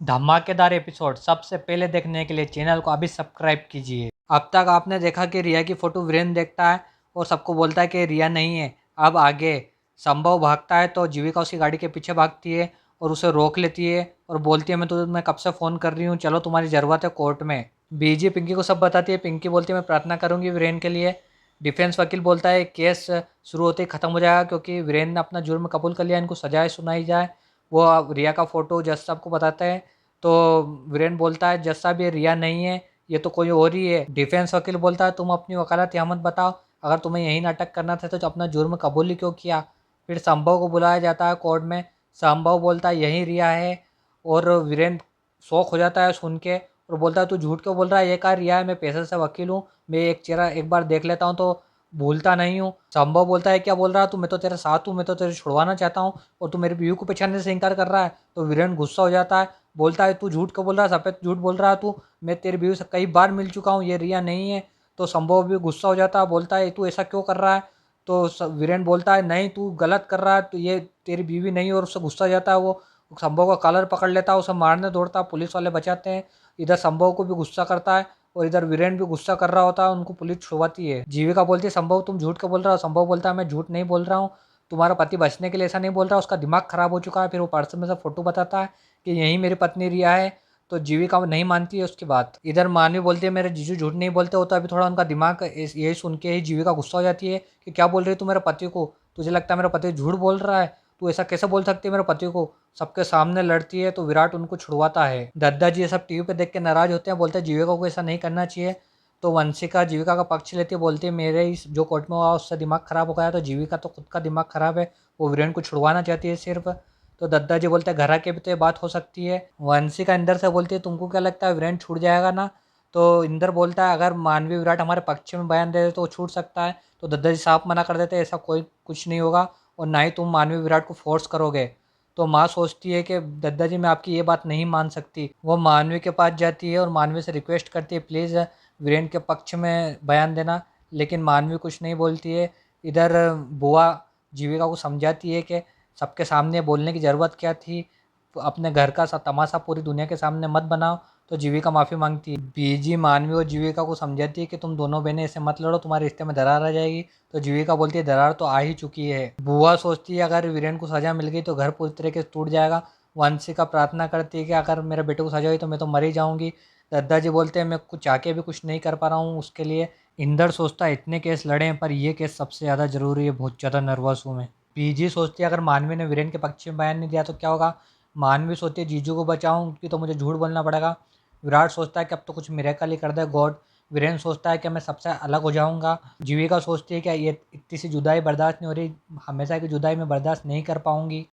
धमाकेदार एपिसोड सबसे पहले देखने के लिए चैनल को अभी सब्सक्राइब कीजिए। अब तक आपने देखा कि रिया की फोटो वीरेन देखता है और सबको बोलता है कि रिया नहीं है। अब आगे संभव भागता है तो जीविका उसकी गाड़ी के पीछे भागती है और उसे रोक लेती है और बोलती है मैं कब से फ़ोन कर रही हूँ, चलो तुम्हारी ज़रूरत है कोर्ट में। बीजी पिंकी को सब बताती है। पिंकी बोलती है मैं प्रार्थना करूँगी वीरेन के लिए। डिफेंस वकील बोलता है केस शुरू होते ही ख़त्म हो जाएगा क्योंकि वीरेन ने अपना जुर्म कबूल कर लिया, इनको सजाएं सुनाई जाए। वो अब रिया का फ़ोटो जज साहब को बताते हैं तो वीरेन बोलता है जज साहब ये रिया नहीं है, ये तो कोई और ही है। डिफेंस वकील बोलता है तुम अपनी वकालत यहाँ मत बताओ, अगर तुम्हें यही नाटक करना था तो अपना जुर्म कबूल ही क्यों किया। फिर संभव को बुलाया जाता है कोर्ट में। संभव बोलता है यही रिया है और वीरेन शौक हो जाता है सुन के और बोलता है तू झूठ क्यों बोल रहा है, ये कहा रिया है, मैं पेशे से वकील हूँ, मैं एक चेहरा एक बार देख लेता हूँ तो भूलता नहीं हूँ। संभव बोलता है क्या बोल रहा है तू, मैं तो तेरे साथ हूँ, मैं तो तेरे छुड़वाना चाहता हूँ और तू मेरी बीवी को पहचानने से इनकार कर रहा है। तो वीरेन गुस्सा हो जाता है, बोलता है तू झूठ क्यों बोल रहा है, सफ़ेद झूठ बोल रहा है तू, मैं तेरी बीवी से कई बार मिल चुका हूँ, ये रिया नहीं है। तो संभव भी गुस्सा हो जाता है, बोलता है तू ऐसा क्यों कर रहा है। तो वीरेन बोलता है नहीं तू गलत कर रहा है, तो ये तेरी बीवी नहीं है, और उससे गुस्सा हो जाता है। वो संभव का कॉलर पकड़ लेता है, उसे मारने दौड़ता है, पुलिस वाले बचाते हैं। इधर संभव को भी गुस्सा करता है और इधर वीरेन भी गुस्सा कर रहा होता है, उनको पुलिस छुड़वाती है। जीविका बोलती है संभव तुम झूठ क्यों बोल रहा हो। संभव बोलता है मैं झूठ नहीं बोल रहा हूँ, तुम्हारा पति बचने के लिए ऐसा नहीं बोल रहा, उसका दिमाग खराब हो चुका है। फिर वो पर्स में से फोटो बताता है कि यही मेरी पत्नी रिया है। तो जीविका नहीं मानती है उसकी बात। इधर मानवी बोलती है मेरे जीजू झूठ नहीं बोलते हो। तो अभी थोड़ा उनका दिमाग ये सुन के ही जीविका गुस्सा हो जाती है कि क्या बोल रही है तू मेरे पति को, तुझे लगता है मेरा पति झूठ बोल रहा है, तू ऐसा कैसे बोल सकती है मेरे पति को। सबके सामने लड़ती है तो विराट उनको छुड़वाता है। दद्दा जी ये सब टीवी पे देख के नाराज होते हैं, बोलते हैं जीविका को ऐसा नहीं करना चाहिए। तो वंशिका जीविका का पक्ष लेती है, बोलती है मेरे इस जो कोर्ट में हुआ उससे दिमाग खराब हो गया, तो जीविका तो खुद का दिमाग खराब है, वो वीरेन को छुड़वाना चाहती है सिर्फ। तो दद्दा जी बोलते हैं घर आके भी तो ये बात हो सकती है। वंशिका इंदर से बोलती है तुमको क्या लगता है वीरेन छूट जाएगा ना। तो इंदर बोलता है अगर मानवी विराट हमारे पक्ष में बयान दे दे तो वो छूट सकता है। तो दद्दा जी साफ मना कर देते हैं ऐसा कोई कुछ नहीं होगा और ना ही तुम मानवी विराट को फोर्स करोगे। तो माँ सोचती है कि दद्दा जी मैं आपकी ये बात नहीं मान सकती। वो मानवी के पास जाती है और मानवी से रिक्वेस्ट करती है प्लीज़ वीरेन के पक्ष में बयान देना, लेकिन मानवी कुछ नहीं बोलती है। इधर बुआ जीविका को समझाती है कि सबके सामने बोलने की ज़रूरत क्या थी, अपने घर का तमाशा पूरी दुनिया के सामने मत बनाओ। तो जीविका माफ़ी मांगती है। बीजी मानवी और जीविका को समझाती है कि तुम दोनों बहनें ऐसे मत लड़ो, तुम्हारे रिश्ते में दरार आ जाएगी। तो जीविका बोलती है दरार तो आ ही चुकी है। बुआ सोचती है अगर वीरेन को सज़ा मिल गई तो घर पूरी तरीके से टूट जाएगा। वंशिका प्रार्थना करती है कि अगर मेरे बेटे को सजा हुई तो मैं तो मर ही जाऊंगी। दादाजी बोलते हैं मैं कुछ चाह भी कुछ नहीं कर पा रहा हूँ उसके लिए। इंदर सोचता है इतने केस लड़े हैं पर ये केस सबसे ज़्यादा ज़रूरी है, बहुत ज़्यादा नर्वस हूँ मैं। पीजी सोचती है अगर मानवी ने वीरेन के पक्ष में बयान नहीं दिया तो क्या होगा। मानवी सोचती है जीजू को बचाऊं कि तो मुझे झूठ बोलना पड़ेगा। विराट सोचता है कि अब तो कुछ मिरेकल ही कर दे गॉड। वीरेन सोचता है कि मैं सबसे अलग हो जाऊंगा। जीविका सोचती है कि ये इतनी सी जुदाई बर्दाश्त नहीं हो रही, हमेशा की जुदाई में बर्दाश्त नहीं कर पाऊंगी।